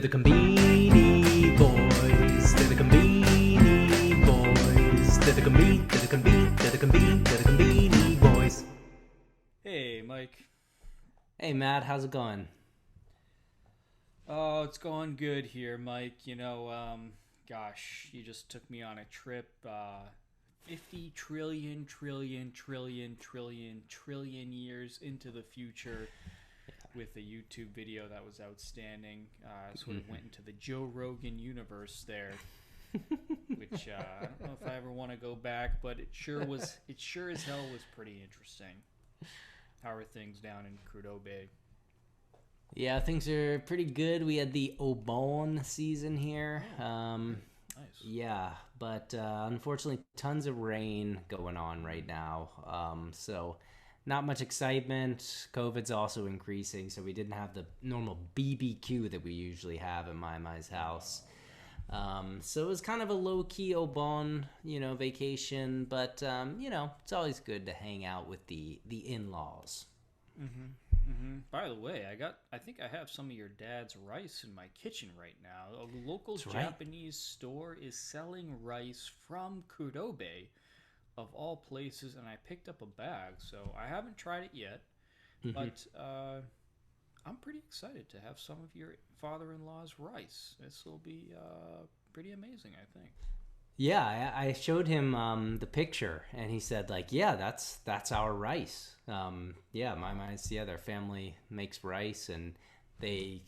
The Conbini boys, they're the Conbini boys, they're the Conbini boys. Hey, Mike. Hey, Matt, how's it going? Oh, it's going good here, Mike. Gosh, you just took me on a trip. 50 trillion years into the future with a YouTube video that was outstanding. Sort of went into the Joe Rogan universe there, which I don't know if I ever want to go back, but it sure as hell was pretty interesting. How are things down in Karaage-kun? Yeah, things are pretty good. We had the Obon season here. Nice. Yeah, but unfortunately, tons of rain going on right now. So not much excitement. COVID's also increasing, so we didn't have the normal BBQ that we usually have at my house. So it was kind of a low-key Obon, vacation, but it's always good to hang out with the in-laws. By the way, I think I have some of your dad's rice in my kitchen right now. A local That's right. Japanese store is selling rice from Kurobe, of all places, and I picked up a bag, so I haven't tried it yet, but I'm pretty excited to have some of your father-in-law's rice. This will be pretty amazing, I think. Yeah, I showed him the picture, and he said, yeah, that's our rice. Their family makes rice, and they,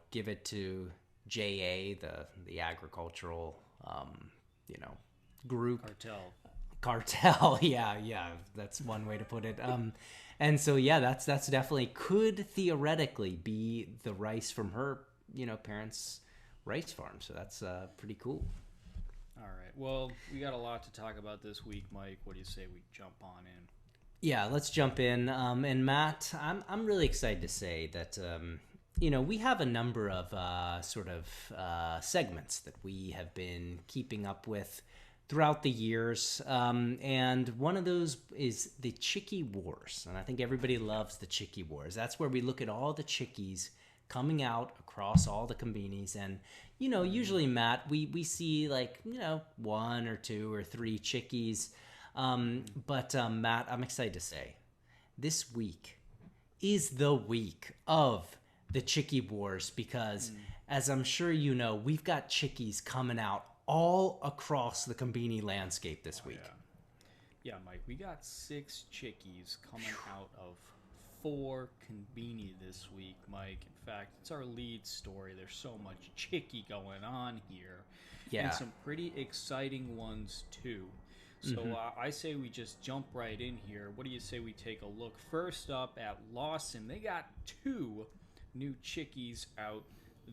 give it to JA, the agricultural, group. Cartel. Yeah, that's one way to put it. And so, yeah, that's definitely could theoretically be the rice from her, parents' rice farm. So that's pretty cool. All right. Well, we got a lot to talk about this week, Mike. What do you say we jump on in? Yeah, let's jump in. And Matt, I'm really excited to say that we have a number of segments that we have been keeping up with throughout the years, and one of those is the Chiki Wars, and I think everybody loves the Chiki Wars. That's where we look at all the Chikis coming out across all the Conbinis, and usually, Matt, we see one or two or three Chikis, but Matt, I'm excited to say this week is the week of the Chiki Wars because, as I'm sure you know, we've got Chikis coming out all across the Conbini landscape this week. Yeah, Mike, we got 6 Chikis coming out of 4 Conbini this week, Mike. In fact, it's our lead story. There's so much Chiki going on here. Yeah. And some pretty exciting ones, too. So I say we just jump right in here. What do you say we take a look first up at Lawson? They got 2 new Chikis out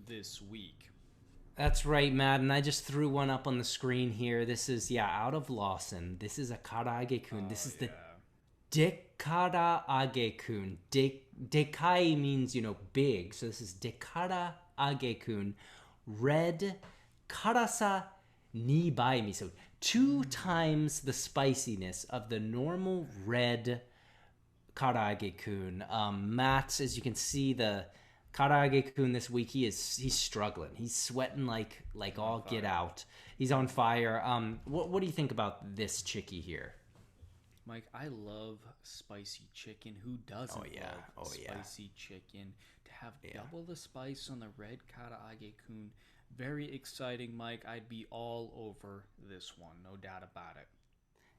this week. That's right, Matt, and I just threw one up on the screen here. This is, out of Lawson. This is a Karaage-kun. This is the Karaage-kun. Dekai means, big. So this is Karaage-kun. Red karasa ni bai miso. 2 times the spiciness of the normal red Karaage-kun. Matt, as you can see, the Karaage-kun this week, he's struggling. He's sweating like all get out. He's on fire. What do you think about this Chiki here? Mike, I love spicy chicken. Who doesn't love spicy chicken? To have double the spice on the red Karaage-kun, very exciting, Mike. I'd be all over this one, no doubt about it.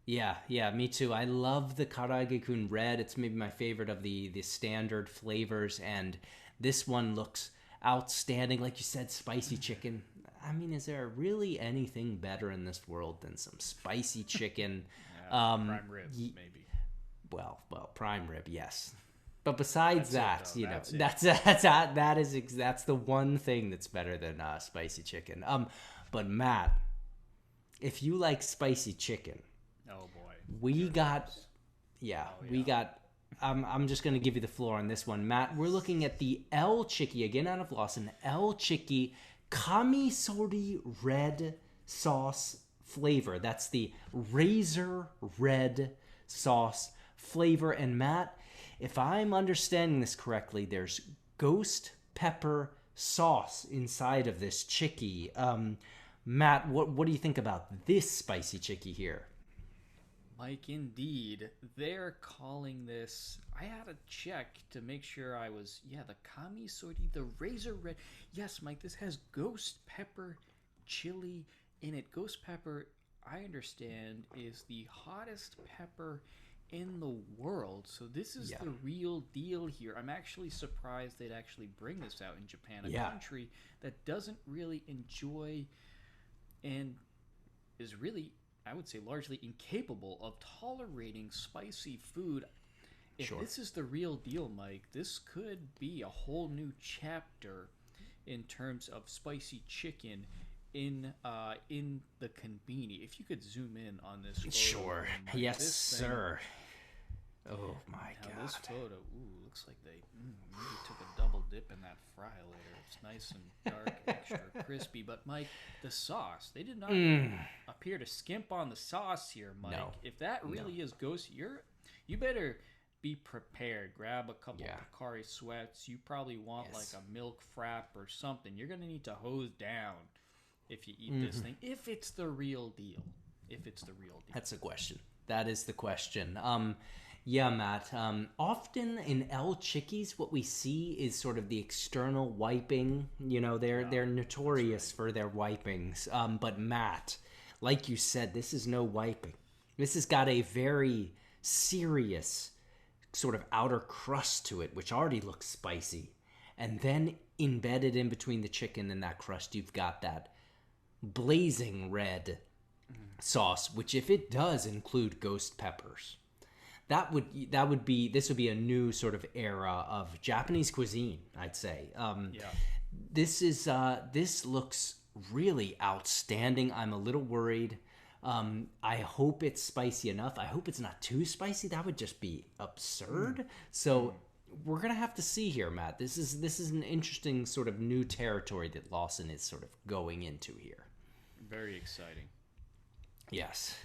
Yeah, me too. I love the Karaage-kun red. It's maybe my favorite of the standard flavors, and this one looks outstanding. Like you said, spicy chicken. I mean, is there really anything better in this world than some spicy chicken? Prime ribs, maybe. Well, prime rib, yes. But besides that's the one thing that's better than spicy chicken. But Matt, if you like spicy chicken, oh boy, we got. I'm just going to give you the floor on this one. Matt, we're looking at the El Chiki, again out of Lawson, El Chiki Kamisori red sauce flavor. That's the razor red sauce flavor. And Matt, if I'm understanding this correctly, there's ghost pepper sauce inside of this chiki. Matt, what do you think about this spicy chiki here? Mike, indeed. They're calling this. I had to check to make sure I was. Yeah, the Kami Sori, the Razor Red. Yes, Mike, this has ghost pepper chili in it. Ghost pepper, I understand, is the hottest pepper in the world. So this is the real deal here. I'm actually surprised they'd actually bring this out in Japan, a country that doesn't really enjoy and is really, I would say, largely incapable of tolerating spicy food. If this is the real deal, Mike, this could be a whole new chapter in terms of spicy chicken in the Conbini. If you could zoom in on this photo. Sure. Mike, yes, this sir. Oh my God. This photo, looks like they maybe took a double dip in that fry later. It's nice and dark, extra crispy. But Mike, the sauce, they did not appear to skimp on the sauce here, Mike. No. If that really is ghost, you better be prepared. Grab a couple Picari sweats. You probably want like a milk frap or something. You're gonna need to hose down if you eat this thing. If it's the real deal. That's a question. That is the question. Yeah, Matt. Often in El Chikis, what we see is sort of the external wiping. You know, they're notorious for their wipings. But Matt, like you said, this is no wiping. This has got a very serious sort of outer crust to it, which already looks spicy. And then embedded in between the chicken and that crust, you've got that blazing red sauce, which if it does include ghost peppers, this would be a new sort of era of Japanese cuisine, I'd say. This looks really outstanding. I'm a little worried. I hope it's spicy enough. I hope it's not too spicy. That would just be absurd. So we're gonna have to see here, Matt. This is an interesting sort of new territory that Lawson is sort of going into here. Very exciting. Yes.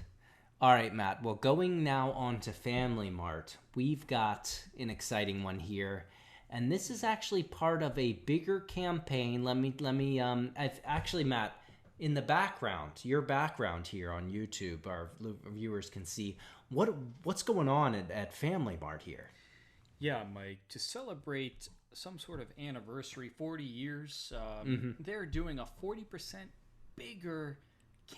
All right, Matt. Well, going now on to Family Mart, we've got an exciting one here, and this is actually part of a bigger campaign. Let me. Actually, Matt, in the background, your background here on YouTube, our viewers can see what's going on at Family Mart here. Yeah, Mike. To celebrate some sort of anniversary, 40 years, they're doing a 40% bigger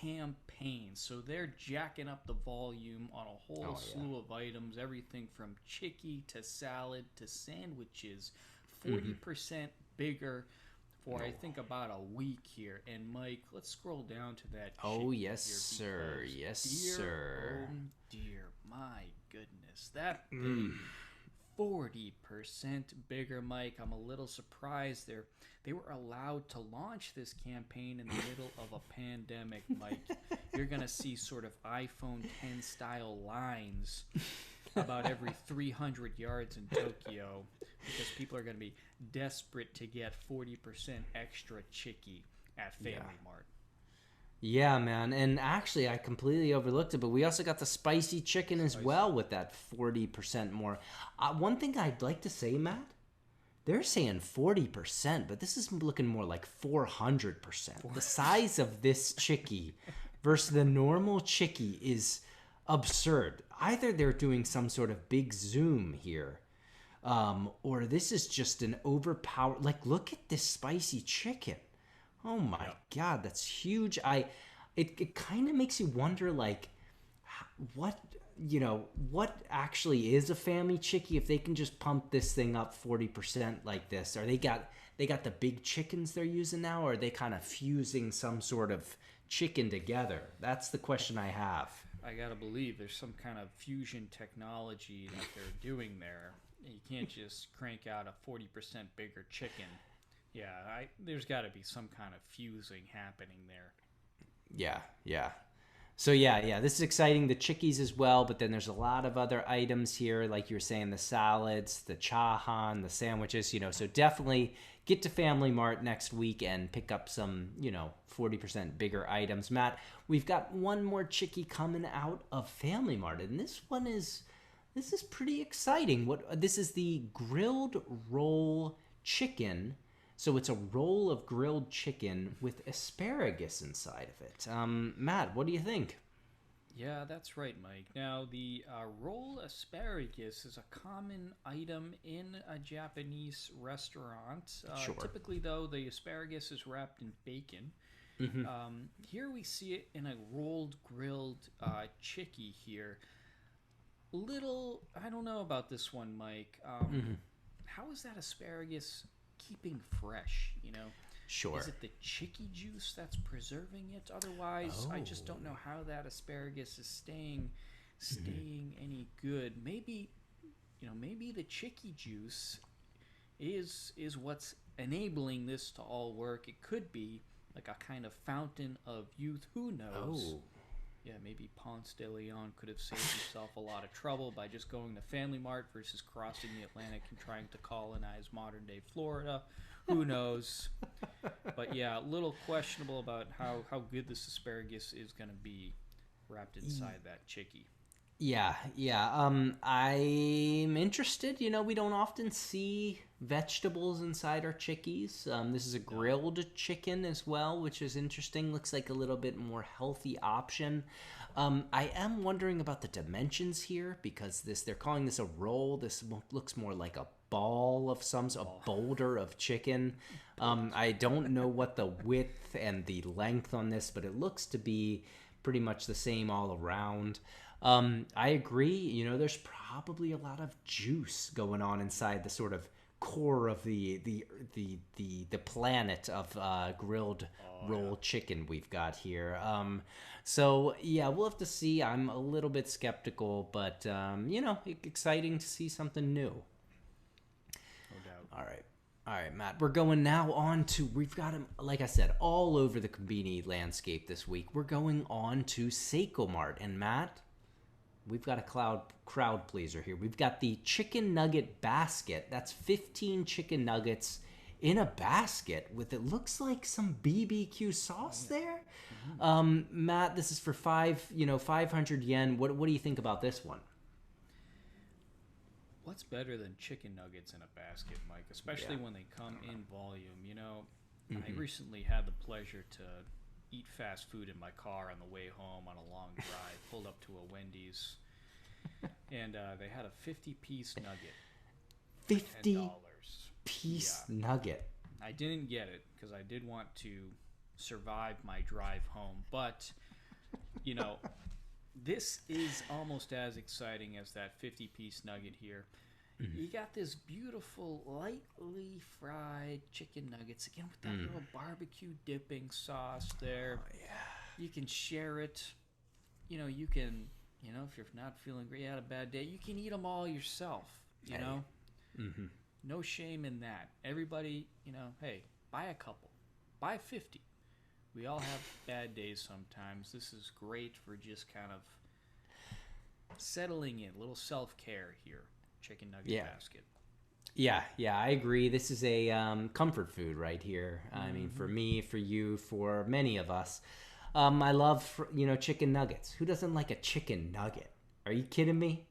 campaign. So they're jacking up the volume on a whole slew of items, everything from chiki to salad to sandwiches, 40% bigger for I think about a week here. And Mike, let's scroll down to that. Oh yes, sir. Yes, sir. Oh dear, my goodness, that thing, 40% bigger, Mike. I'm a little surprised they were allowed to launch this campaign in the middle of a pandemic, Mike. You're going to see sort of iPhone 10 style lines about every 300 yards in Tokyo because people are going to be desperate to get 40% extra chiki at Family Mart. Yeah, man. And actually, I completely overlooked it, but we also got the spicy chicken as well with that 40% more. One thing I'd like to say, Matt, they're saying 40%, but this is looking more like 400%. The size of this chiki versus the normal chiki is absurd. Either they're doing some sort of big zoom here, or this is just an overpowered... Like, look at this spicy chicken. Oh my God, that's huge. It kind of makes you wonder, like, what actually is a family chiki if they can just pump this thing up 40% like this? Are they got the big chickens they're using now, or are they kind of fusing some sort of chicken together? That's the question I have. I gotta believe there's some kind of fusion technology that they're doing there. You can't just crank out a 40% bigger chicken. Yeah, there's got to be some kind of fusing happening there. Yeah. So yeah, this is exciting. The chikis as well, but then there's a lot of other items here, like you were saying, the salads, the chahan, the sandwiches, so definitely get to Family Mart next week and pick up some, 40% bigger items. Matt, we've got one more chiki coming out of Family Mart, and this is pretty exciting. This is the grilled roll chicken So it's a roll of grilled chicken with asparagus inside of it. Matt, what do you think? Yeah, that's right, Mike. Now, the roll asparagus is a common item in a Japanese restaurant. Sure. Typically, though, the asparagus is wrapped in bacon. Here we see it in a rolled grilled chiki here. I don't know about this one, Mike. How is that asparagus keeping fresh, you know? Sure. Is it the chiki juice that's preserving it? Otherwise, I just don't know how that asparagus is staying any good. Maybe, maybe the chiki juice is what's enabling this to all work. It could be like a kind of fountain of youth. Who knows? Oh. Yeah, maybe Ponce de Leon could have saved himself a lot of trouble by just going to Family Mart versus crossing the Atlantic and trying to colonize modern-day Florida. Who knows? But yeah, a little questionable about how good this asparagus is going to be wrapped inside that chiki. Yeah. I'm interested. We don't often see vegetables inside our chikis. This is a grilled chicken as well, which is interesting. Looks like a little bit more healthy option. I am wondering about the dimensions here because they're calling this a roll. This looks more like a ball of a boulder of chicken. I don't know what the width and the length on this, but it looks to be pretty much the same all around. I agree. There's probably a lot of juice going on inside the sort of core of the planet of grilled roll chicken we've got here. So yeah, we'll have to see. I'm a little bit skeptical, but exciting to see something new. No doubt. All right, Matt. We're going now on to, we've got them, like I said, all over the Conbini landscape this week. We're going on to Seiko Mart. And Matt, we've got a crowd pleaser here. We've got the chicken nugget basket. That's 15 chicken nuggets in a basket with, it looks like some BBQ sauce there. Matt, this is for 500 yen. What do you think about this one? What's better than chicken nuggets in a basket, Mike? Especially when they come in volume. I recently had the pleasure to eat fast food in my car on the way home on a long drive. Pulled up to a Wendy's, and they had a 50-piece nugget. 50-piece nugget. I didn't get it because I did want to survive my drive home, but this is almost as exciting as that 50-piece nugget here. You got this beautiful, lightly fried chicken nuggets, again with that little barbecue dipping sauce there. Oh, yeah. You can share it. You can, if you're not feeling great, you had a bad day, you can eat them all yourself, No shame in that. Everybody, hey, buy a couple. Buy 50. We all have bad days sometimes. This is great for just kind of settling in, a little self-care here. Chicken nugget basket. Yeah, I agree. This is a comfort food right here. I mean, for me, for you, for many of us. I love, chicken nuggets. Who doesn't like a chicken nugget? Are you kidding me?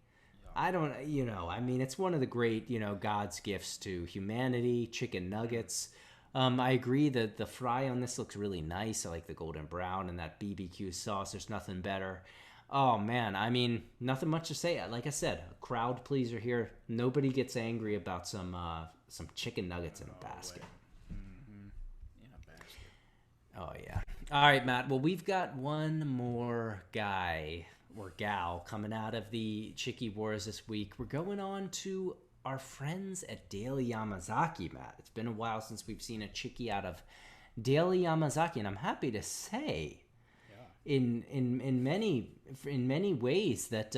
I don't, I mean, it's one of the great, God's gifts to humanity, chicken nuggets. I agree that the fry on this looks really nice. I like the golden brown and that BBQ sauce. There's nothing better. Oh, man. I mean, nothing much to say. Like I said, a crowd pleaser here. Nobody gets angry about some chicken nuggets in a basket. In a basket. Oh, yeah. All right, Matt. Well, we've got one more guy or gal coming out of the Chiki Wars this week. We're going on to our friends at Daily Yamazaki, Matt. It's been a while since we've seen a Chiki out of Daily Yamazaki, and I'm happy to say in many ways that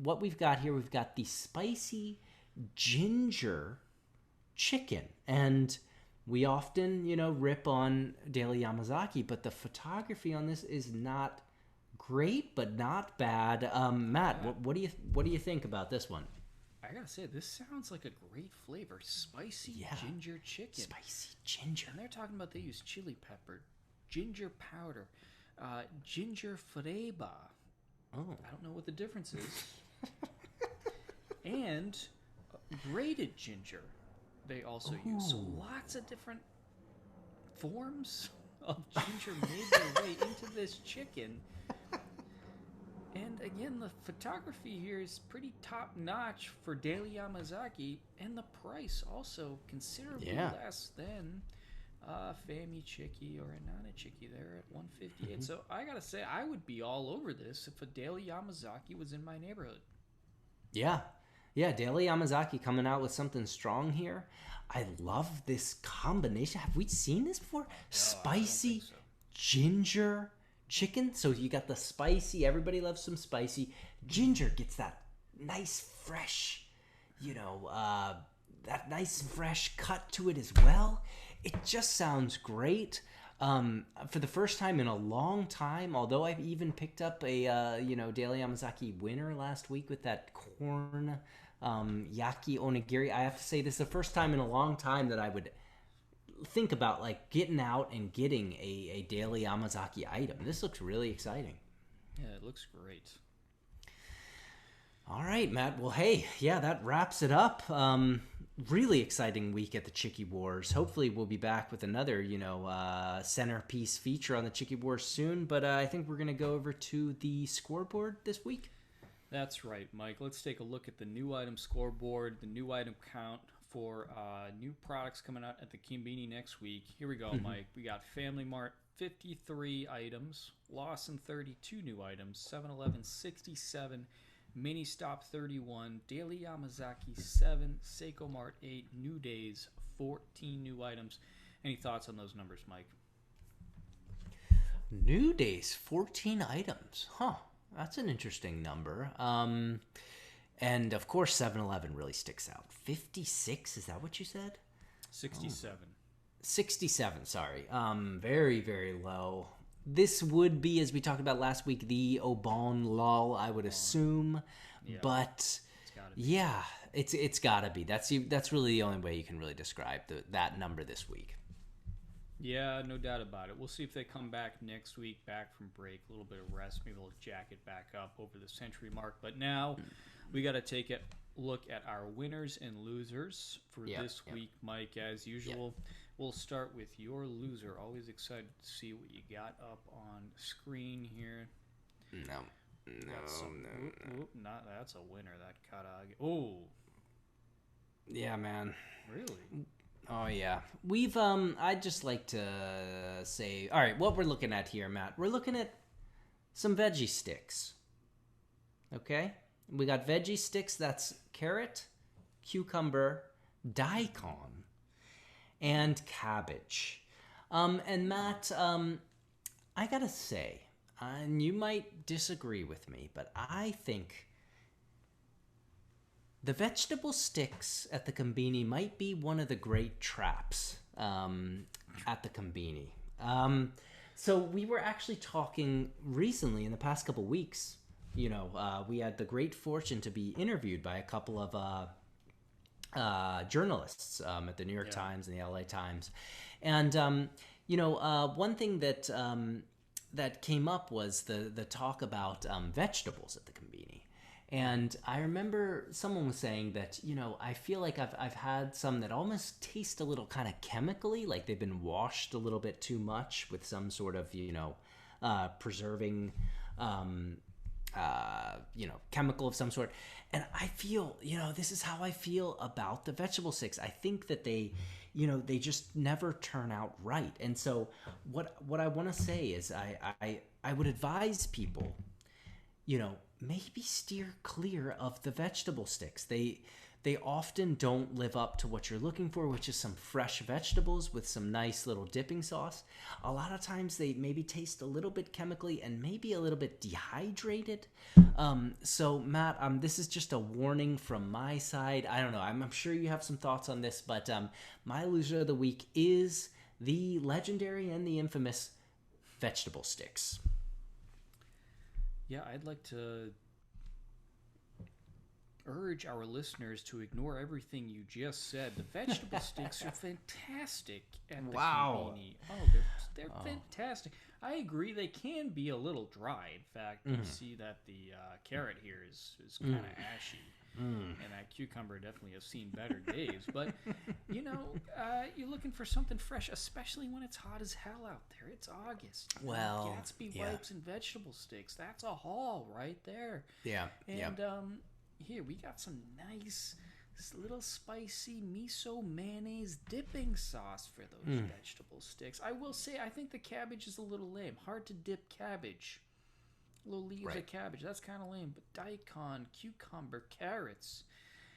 what we've got here, we've got the spicy ginger chicken, and we often rip on Daily Yamazaki, but the photography on this is not great, but not bad. Matt, what do you think about this one? I gotta say, this sounds like a great flavor. Spicy ginger chicken. Spicy ginger. And they're talking about they use chili pepper, ginger powder, ginger freba. Oh. I don't know what the difference is. And grated ginger they also use. So lots of different forms of ginger made their way into this chicken. And again, the photography here is pretty top notch for Daily Yamazaki, and the price also considerably less than Fami Chiki or Anana Chiki there at $158. So I gotta say, I would be all over this if a Daily Yamazaki was in my neighborhood. Yeah. Yeah, Daily Yamazaki coming out with something strong here. I love this combination. Have we seen this before? Spicy ginger chicken. So you got the spicy. Everybody loves some spicy. Ginger gets that nice, fresh, that nice, fresh cut to it as well. It just sounds great. For the first time in a long time, although I even picked up a Daily Yamazaki winner last week with that corn yaki onigiri, I have to say this is the first time in a long time that I would think about like getting out and getting a Daily Yamazaki item. This looks really exciting. Yeah, it looks great. All right, Matt. Well, hey, yeah, that wraps it up. Really exciting week at the Chiki Wars. Hopefully we'll be back with another, centerpiece feature on the Chiki Wars soon. But I think we're going to go over to the scoreboard this week. That's right, Mike. Let's take a look at the new item scoreboard, the new item count for new products coming out at the Conbini next week. Here we go, Mike. We got Family Mart, 53 items. Lawson, 32 new items. 7-Eleven, 67. Mini Stop, 31. Daily Yamazaki, 7. Seiko Mart, 8. New Days, 14 new items. Any thoughts on those numbers, Mike? New Days, 14 items. Huh. That's an interesting number. And, of course, 7-Eleven really sticks out. 56, is that what you said? 67. 67, sorry. Very, very low. This would be, as we talked about last week, the Obon Lol, I would assume. Yeah. But, yeah, it's got to be. That's really the only way you can really describe that number this week. Yeah, no doubt about it. We'll see if they come back next week, back from break, a little bit of rest. Maybe they'll jack it back up over the century mark. But now we got to take a look at our winners and losers for this week, Mike. As usual, we'll start with your loser. Always excited to see what you got up on screen here. No. That's a winner, that Karaage. Oh. Yeah, man. Really? Oh, yeah. We've, I'd just like to say, all right, what we're looking at here, Matt, we're looking at some veggie sticks. Okay? We got veggie sticks. That's carrot, cucumber, daikon, and cabbage. And Matt, I gotta say, and you might disagree with me, but I think the vegetable sticks at the Conbini might be one of the great traps at the Conbini. So we were actually talking recently in the past couple weeks. We had the great fortune to be interviewed by a couple of journalists at the New York Times and the LA Times. And, one thing that came up was the talk about vegetables at the Conbini. And I remember someone was saying that, I feel like I've had some that almost taste a little kind of chemically, like they've been washed a little bit too much with some sort of, preserving, chemical of some sort. And I feel, this is how I feel about the vegetable sticks. I think that they just never turn out right. And so what I want to say is I would advise people, maybe steer clear of the vegetable sticks. They often don't live up to what you're looking for, which is some fresh vegetables with some nice little dipping sauce. A lot of times they maybe taste a little bit chemically and maybe a little bit dehydrated. So Matt, this is just a warning from my side. I don't know. I'm sure you have some thoughts on this, but my loser of the week is the legendary and the infamous vegetable sticks. Yeah, I'd like to urge our listeners to ignore everything you just said. The vegetable sticks are fantastic at the Conbini. Oh, they're fantastic. I agree. They can be a little dry. In fact, you see that the carrot here is kind of ashy. And that cucumber definitely has seen better days. But, you're looking for something fresh, especially when it's hot as hell out there. It's August. Well, Gatsby wipes and vegetable sticks. That's a haul right there. Yeah. And here, we got some nice little spicy miso mayonnaise dipping sauce for those vegetable sticks. I will say, I think the cabbage is a little lame. Hard to dip cabbage. Little leaves of cabbage. That's kind of lame. But daikon, cucumber, carrots.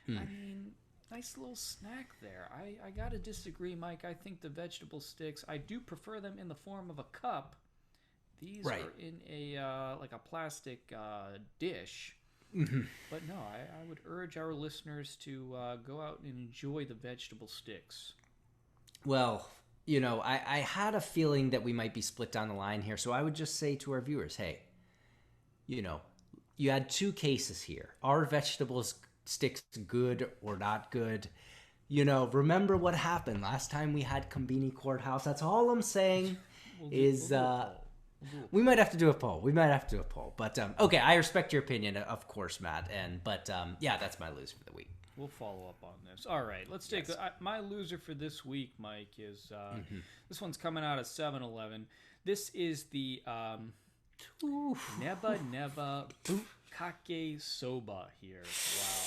I mean, nice little snack there. I got to disagree, Mike. I think the vegetable sticks, I do prefer them in the form of a cup. These are in a like a plastic dish. But no, I would urge our listeners to go out and enjoy the vegetable sticks. Well, I had a feeling that we might be split down the line here. So I would just say to our viewers, hey, you had two cases here. Are vegetable sticks good or not good? Remember what happened last time we had Conbini Courthouse. That's all I'm saying. We might have to do a poll. But okay, I respect your opinion, of course, Matt. But that's my loser for the week. We'll follow up on this. All right, let's take my loser for this week, Mike, is this one's coming out of 7-Eleven. This is the Neba Bukkake Soba here. Wow.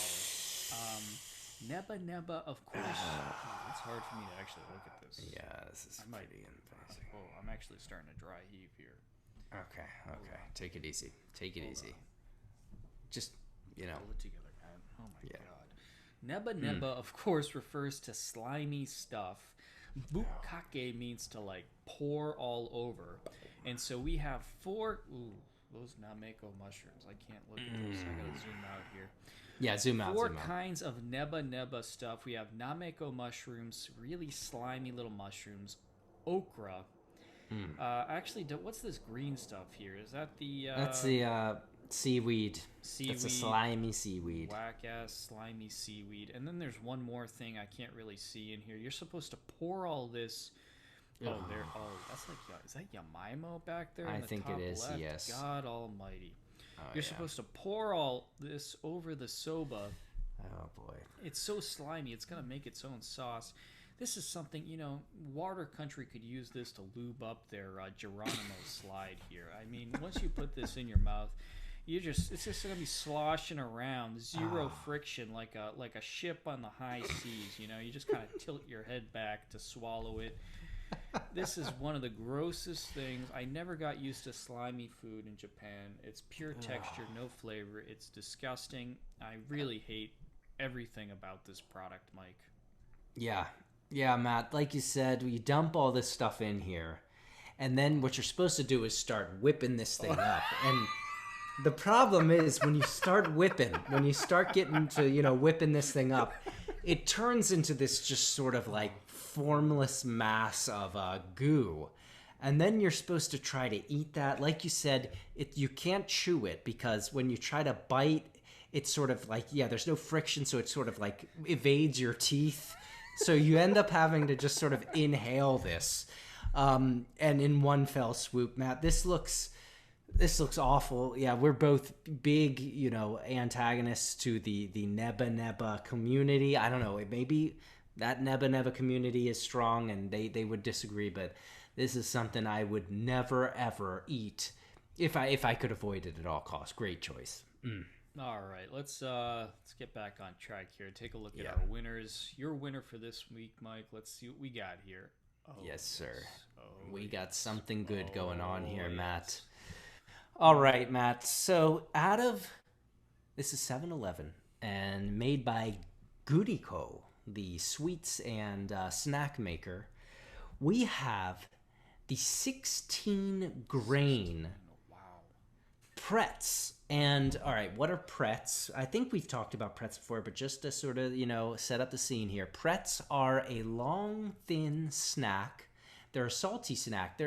Neba, of course. It's hard for me to actually look at this. Yeah, this is pretty embarrassing. Oh, I'm actually starting to dry heave here. Okay. Take it easy. Just, Hold it together, man. Oh my god. Neba, of course, refers to slimy stuff. Bukkake means to, like, pour all over. And so we have those nameko mushrooms. I can't look at this. I gotta zoom out here. Yeah, zoom out. Four kinds of neba stuff. We have nameko mushrooms, really slimy little mushrooms, okra. Actually, what's this green stuff here? Is that the... That's the seaweed. That's a slimy seaweed. Whack-ass slimy seaweed. And then there's one more thing I can't really see in here. You're supposed to pour all this... that's like... Is that Yamaimo back there? I think it is, left? yes. God almighty. You're supposed to pour all this over the soba. Oh, boy. It's so slimy. It's going to make its own sauce. This is something, Water Country could use this to lube up their Geronimo slide here. I mean, once you put this in your mouth, it's just going to be sloshing around. Zero friction, like a ship on the high seas, You just kind of tilt your head back to swallow it. This is one of the grossest things. I never got used to slimy food in Japan. It's pure texture, no flavor. It's disgusting. I really hate everything about this product, Mike. Yeah, Matt, like you said, you dump all this stuff in here, and then what you're supposed to do is start whipping this thing up. And the problem is when you start getting to, whipping this thing up, it turns into this just sort of like formless mass of goo. And then you're supposed to try to eat that. Like you said, you can't chew it because when you try to bite, it's sort of like, there's no friction, so it sort of like evades your teeth. So you end up having to just sort of inhale this. And in one fell swoop, Matt, this looks awful. Yeah, we're both big, antagonists to the Neba community. I don't know, maybe that Neba community is strong and they would disagree, but this is something I would never ever eat if I could avoid it at all costs. Great choice. All right, let's get back on track here. Take a look at our winners. Your winner for this week, Mike. Let's see what we got here. Yes, sir. We got something good going on here, Matt. All right, Matt. So this is 7-Eleven and made by Goodiko, the sweets and snack maker. We have the 16-grain Pretz. And all right, what are Pretz? I think we've talked about Pretz before, but just to sort of, set up the scene here. Pretz are a long, thin snack. They're a salty snack.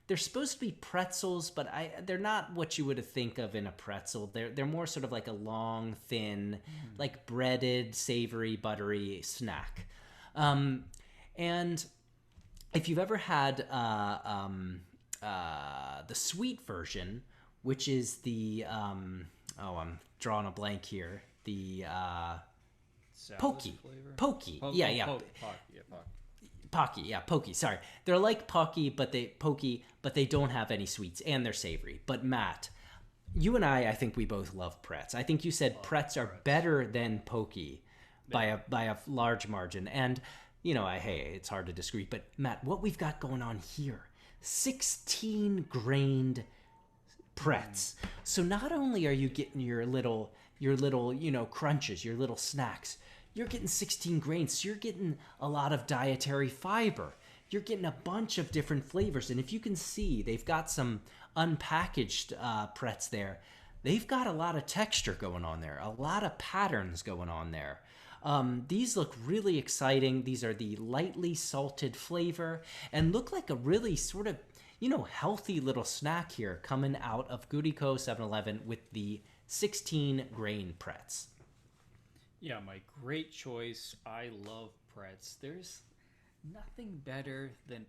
they're supposed to be pretzels, but they're not what you would think of in a pretzel. They're more sort of like a long, thin, like breaded, savory, buttery snack. And if you've ever had the sweet version, which is the I'm drawing a blank here. The Pocky. Pocky. Yeah. Pocky, yeah, Pocky. Sorry, they're like Pocky, but they don't have any sweets, and they're savory. But Matt, you and I think we both love Pretz. I think you said Pretz are better than Pocky by a large margin. And hey, it's hard to disagree. But Matt, what we've got going on here, 16 grained Pretz. So not only are you getting your little crunches, your little snacks. You're getting 16 grains, so you're getting a lot of dietary fiber. You're getting a bunch of different flavors. And if you can see, they've got some unpackaged Pretz there. They've got a lot of texture going on there, a lot of patterns going on there. These look really exciting. These are the lightly salted flavor and look like a really sort of, healthy little snack here coming out of Goodiko 7-Eleven with the 16 grain Pretz. Yeah, Mike, great choice. I love Pretz. There's nothing better than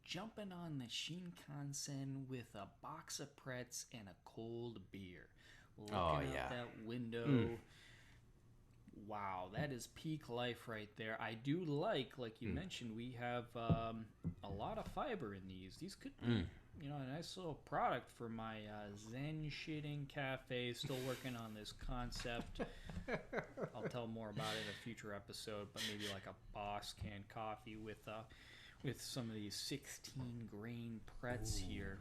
jumping on the Shinkansen with a box of Pretz and a cold beer. Looking out that window. Wow, that is peak life right there. I do like you mentioned, we have a lot of fiber in these. These could be, a nice little product for my Zen shitting cafe. Still working on this concept. I'll tell more about it in a future episode, but maybe like a Boss canned coffee with some of these 16 grain Pretz here.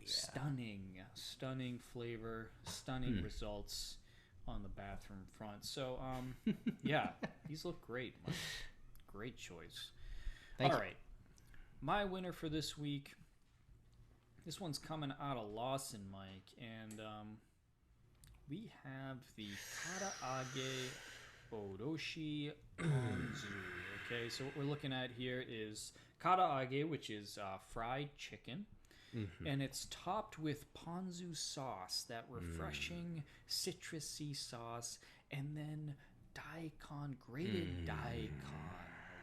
Yeah. Stunning flavor, stunning results on the bathroom front. So, yeah, these look great, Mike. Great choice. All right. My winner for this week, this one's coming out of Lawson, Mike, and we have the Karaage Oroshi Ponzu. Okay, so what we're looking at here is Karaage, which is fried chicken. And it's topped with ponzu sauce, that refreshing citrusy sauce, and then daikon, grated daikon,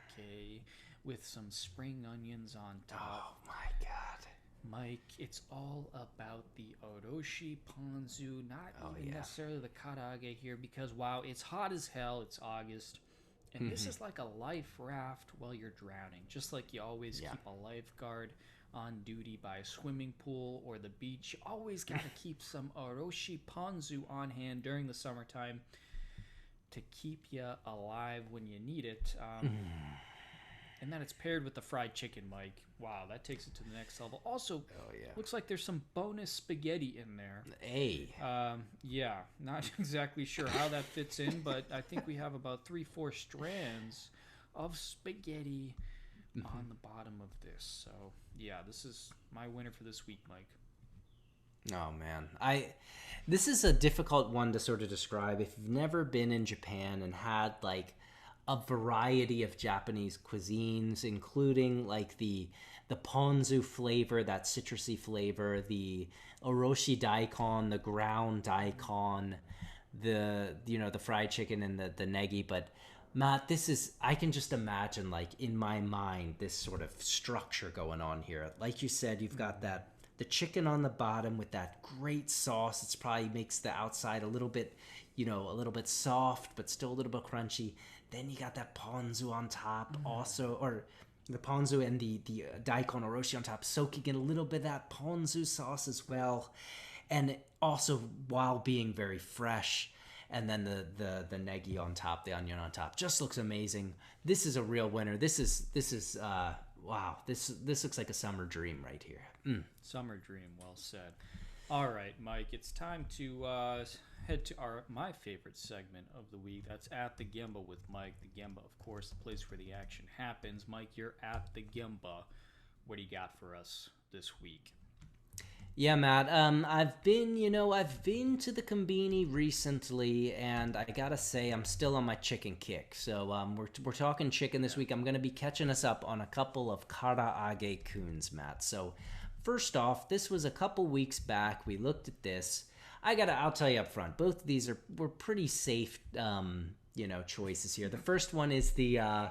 okay, with some spring onions on top. Oh my God. Mike, it's all about the Oroshi Ponzu, not even necessarily the Karaage here, because wow, it's hot as hell, it's August, and this is like a life raft while you're drowning, just like you always keep a lifeguard on duty by a swimming pool or the beach. You always got to keep some Oroshi Ponzu on hand during the summertime to keep you alive when you need it. And then it's paired with the fried chicken, Mike. Wow, that takes it to the next level. Also, looks like there's some bonus spaghetti in there. Hey. Yeah, not exactly sure how that fits in, but I think we have about 3-4 strands of spaghetti on the bottom of this. So yeah, this is my winner for this week, Mike. Oh man, this is a difficult one to sort of describe. If you've never been in Japan and had like a variety of Japanese cuisines, including like the ponzu flavor, that citrusy flavor, the oroshi daikon, the ground daikon, the fried chicken and the negi, but Matt, I can just imagine, like, in my mind, this sort of structure going on here. Like you said, you've got the chicken on the bottom with that great sauce. It's probably makes the outside a little bit soft, but still a little bit crunchy. Then you got that ponzu on top also, or the ponzu and the daikon oroshi on top, soaking in a little bit of that ponzu sauce as well. And also while being very fresh. And then the negi on top, the onion on top, just looks amazing. This is a real winner. This is wow. This looks like a summer dream right here. Summer dream, well said. All right, Mike, it's time to head to my favorite segment of the week. That's At the Gemba with Mike. The Gemba, of course, the place where the action happens. Mike, you're at the Gemba. What do you got for us this week? Yeah, Matt. I've been to the Conbini recently, and I gotta say, I'm still on my chicken kick. So we're talking chicken this week. I'm gonna be catching us up on a couple of Karaage-kuns, Matt. So First off, this was a couple weeks back. We looked at this. I'll tell you up front, both of these were pretty safe, choices here. The first one is the,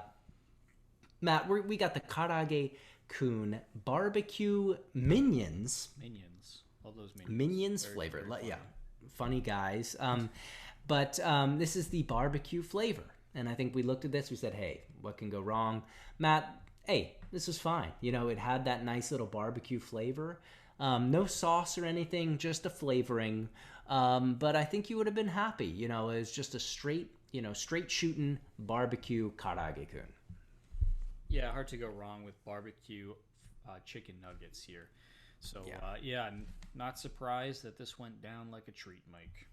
Matt, we got the Karaage-kun barbecue minions. Love those minions. Minions Very, flavor. very funny. Yeah, funny guys. But this is the barbecue flavor. And I think we looked at this, we said, hey, what can go wrong? Matt, hey, this is fine. It had that nice little barbecue flavor. No sauce or anything, just a flavoring. But I think you would have been happy. It was just a straight shooting barbecue Karaage-kun. Yeah, hard to go wrong with barbecue chicken nuggets here. So, I'm not surprised that this went down like a treat, Mike.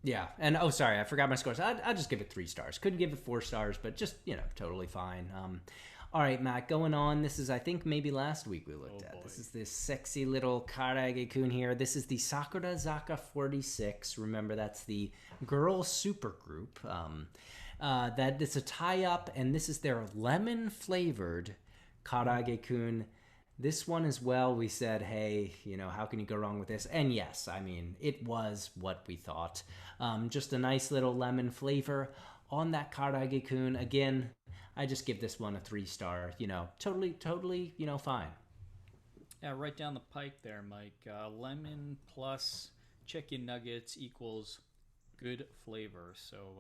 Yeah, and sorry, I forgot my scores. I'd just give it 3 stars. Couldn't give it 4 stars, but just, totally fine. All right, Matt, going on. This is, I think, maybe last week we looked at. Boy. This is this sexy little Karaage-kun here. This is the Sakura Zaka 46. Remember, that's the girl supergroup. That it's a tie-up, and this is their lemon-flavored Karaage-kun. This one as well, we said, hey, how can you go wrong with this? And yes, I mean, it was what we thought. Just a nice little lemon flavor on that Karaage-kun. Again, I just give this one a 3 star. Totally, fine. Yeah, right down the pike there, Mike. Lemon plus chicken nuggets equals good flavor. So,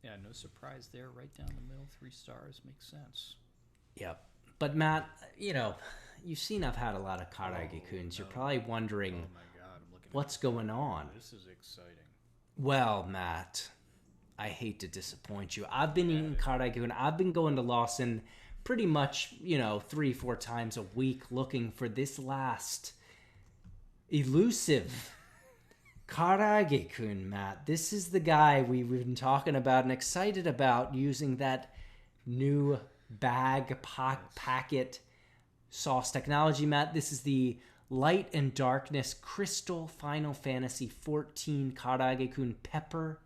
no surprise there. Right down the middle, 3 stars. Makes sense. Yep. But Matt, you've seen I've had a lot of Karaage-kuns. You're probably wondering, Oh my God, I'm looking what's going on? This is exciting. Well, Matt, I hate to disappoint you. I've been eating Karaage-kun. I've been going to Lawson pretty much, 3-4 times a week looking for this last elusive Karaage-kun, Matt. This is the guy we've been talking about and excited about using that new packet sauce technology, Matt. This is the Light and Darkness Crystal Final Fantasy 14 Karaage-kun pepper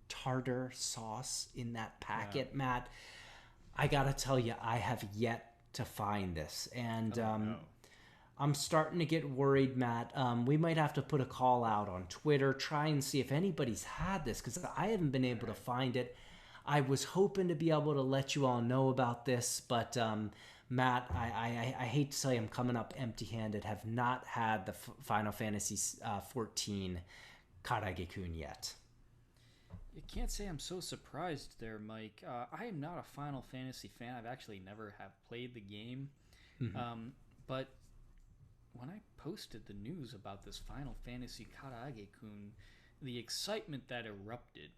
tartar sauce in that packet, Matt. I gotta tell you, I have yet to find this, and I'm starting to get worried, Matt. We might have to put a call out on Twitter, try and see if anybody's had this, because I haven't been able to find it. I was hoping to be able to let you all know about this, but Matt, I hate to tell you I'm coming up empty-handed. Have not had the Final Fantasy 14 Karaage-kun yet. You can't say I'm so surprised there, Mike. I am not a Final Fantasy fan. I've actually never have played the game. But when I posted the news about this Final Fantasy Karaage-kun, the excitement that erupted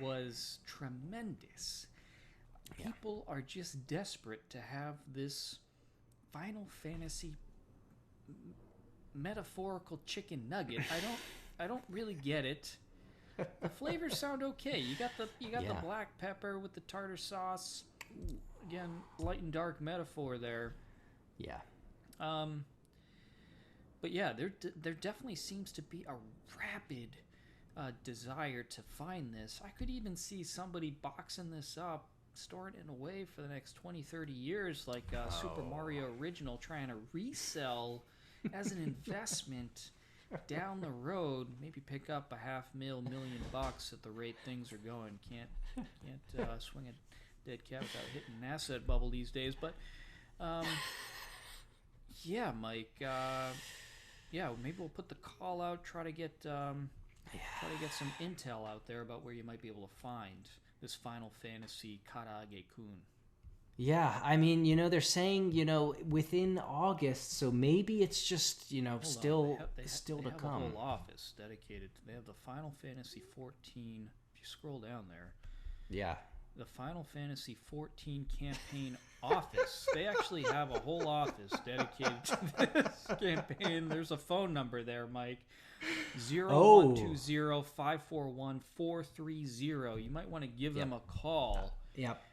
was tremendous. People are just desperate to have this Final Fantasy metaphorical chicken nugget. I don't really get it. The flavors sound okay. You got the black pepper with the tartar sauce. Again, light and dark metaphor there. Yeah. But yeah, there definitely seems to be a rapid desire to find this. I could even see somebody boxing this up, storing it away for the next 20, 30 years, like Super Mario Original, trying to resell as an investment down the road. Maybe pick up $500,000 $1,000,000 at the rate things are going. Can't swing a dead cat without hitting an asset bubble these days. But yeah, Mike. Maybe we'll put the call out. Try to get some intel out there about where you might be able to find this Final Fantasy Karaage-kun. Yeah, I mean, they're saying, within August, so maybe it's just, still to come. They have a whole office dedicated. They have the Final Fantasy 14. If you scroll down there. Yeah. The Final Fantasy 14 campaign office. They actually have a whole office dedicated to this campaign. There's a phone number there, Mike. 0120-541-430. You might want to give them a call. Yep.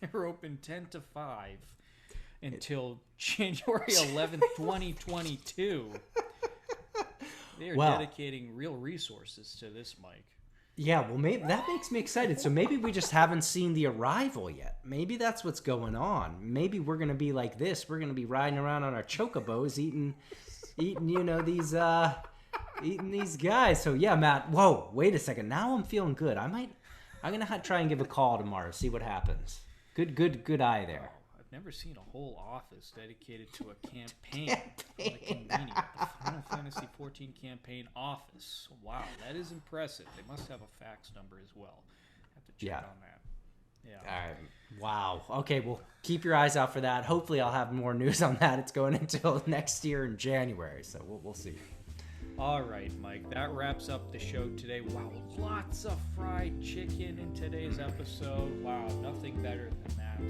They're open 10 to 5 until January 11th, 2022. They are dedicating real resources to this, Mike. Yeah, well, maybe that makes me excited. So maybe we just haven't seen the arrival yet. Maybe that's what's going on. Maybe we're gonna be like this. We're gonna be riding around on our chocobos, eating, eating these guys. So yeah, Matt. Whoa, wait a second. Now I'm feeling good. I'm gonna try and give a call tomorrow. See what happens. Good eye there. I've never seen a whole office dedicated to a campaign. Like Conbini, the Final Fantasy 14 campaign office. Wow, that is impressive. They must have a fax number as well. Have to check on that. Yeah. All right. Wow. Okay, well, keep your eyes out for that. Hopefully I'll have more news on that. It's going until next year in January, so we'll see. All right, Mike, that wraps up the show today. Wow, lots of fried chicken in today's episode. Wow, nothing better than that.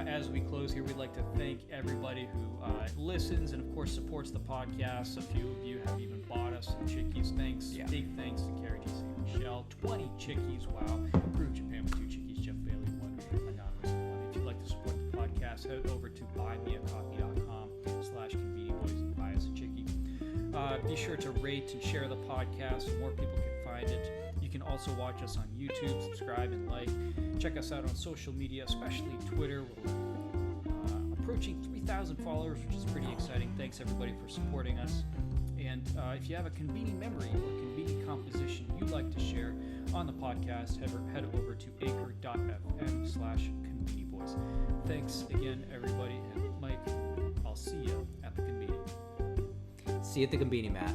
As we close here, we'd like to thank everybody who listens and, of course, supports the podcast. A few of you have even bought us some Chikis. Thanks. Yeah. Big thanks to Carrie T. St. Michelle. 20 Chikis. Wow. Improved Japan with 2 Chikis. Jeff Bailey, 1. Anonymous, 1. If you'd like to support the podcast, head over to buymeacoffee.com/convenientboys and buy us a Chiki. Be sure to rate and share the podcast so more people can find it. You can also watch us on YouTube, subscribe and like. Check us out on social media, especially Twitter. We're approaching 3,000 followers, which is pretty exciting. Thanks everybody for supporting us. And if you have a Conbini memory or Conbini composition you'd like to share on the podcast, head over to anchor.fm/ConbiniBoys. Thanks again, everybody. And Mike, I'll see you at the Conbini. See you at the Conbini, Matt.